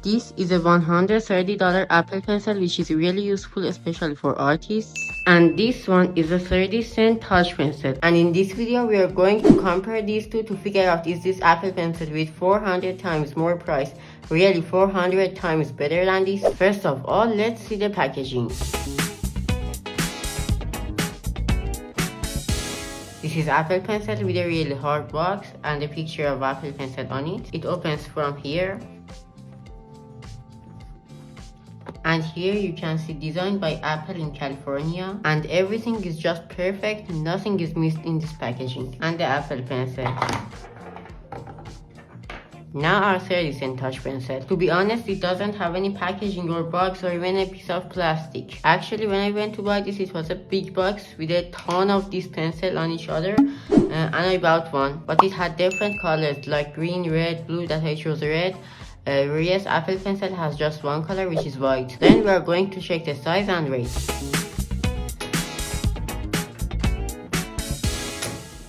This is a $130 Apple Pencil, which is really useful, especially for artists. And this one is a 30-cent touch pencil. And in this video, we are going to compare these two to figure out, is this Apple Pencil with 400 times more price really 400 times better than this? First of all, let's see the packaging. This is Apple Pencil with a really hard box and a picture of Apple Pencil on it. It opens from here. And here you can see designed by Apple in California, and everything is just perfect, nothing is missed in this packaging. And the Apple Pencil. Now our 30-cent touch pencil. To be honest, it doesn't have any packaging or box or even a piece of plastic. Actually, when I went to buy this, it was a big box with a ton of this pencil on each other, and I bought one. But it had different colors like green, red, blue, that I chose red. Whereas Apple Pencil has just one color, which is white. Then we are going to check the size and weight.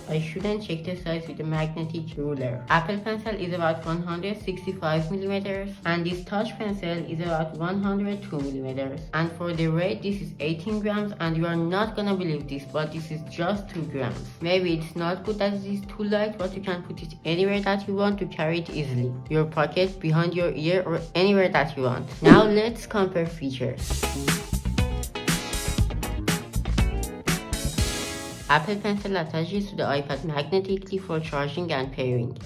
I shouldn't check the size with a magnetic ruler. Apple Pencil is about 165 millimeters, and this touch pencil is about 102 millimeters. And for the weight, this is 18 grams, and you are not gonna believe this, but this is just 2 grams. Maybe it's not good that it is too light, but you can put it anywhere that you want to carry it easily. Your pocket, behind your ear, or anywhere that you want. Now let's compare features. Apple Pencil attaches to the iPad magnetically for charging and pairing.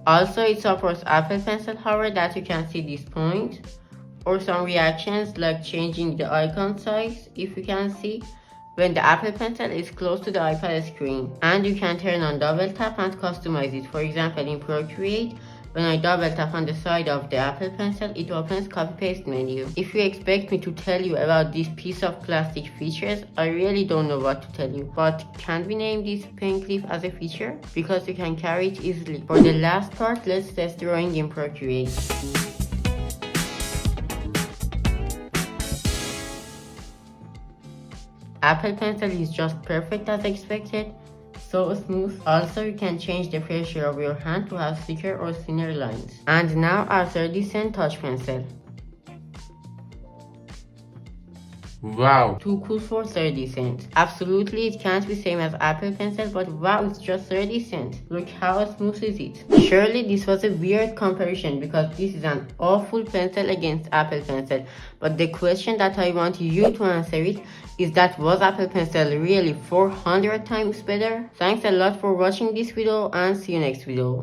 Also, it supports Apple Pencil hover, that you can see this point, or some reactions like changing the icon size, if you can see, when the Apple Pencil is close to the iPad screen. And you can turn on double tap and customize it. For example, in Procreate, when I double tap on the side of the Apple Pencil, it opens copy paste menu. If you expect me to tell you about this piece of plastic features, I really don't know what to tell you. But can we name this pen clip as a feature? Because you can carry it easily. For the last part, let's test drawing in Procreate. Apple Pencil is just perfect as expected. So smooth. Also, you can change the pressure of your hand to have thicker or thinner lines. And now our 30-cent touch pencil. Wow, too cool for 30 cents. Absolutely, it can't be same as Apple Pencil, but wow, it's just 30 cents. Look how smooth is it. Surely this was a weird comparison because this is an awful pencil against Apple Pencil. But the question that I want you to answer it is that, was Apple Pencil really 400 times better? Thanks a lot for watching this video, and see you next video.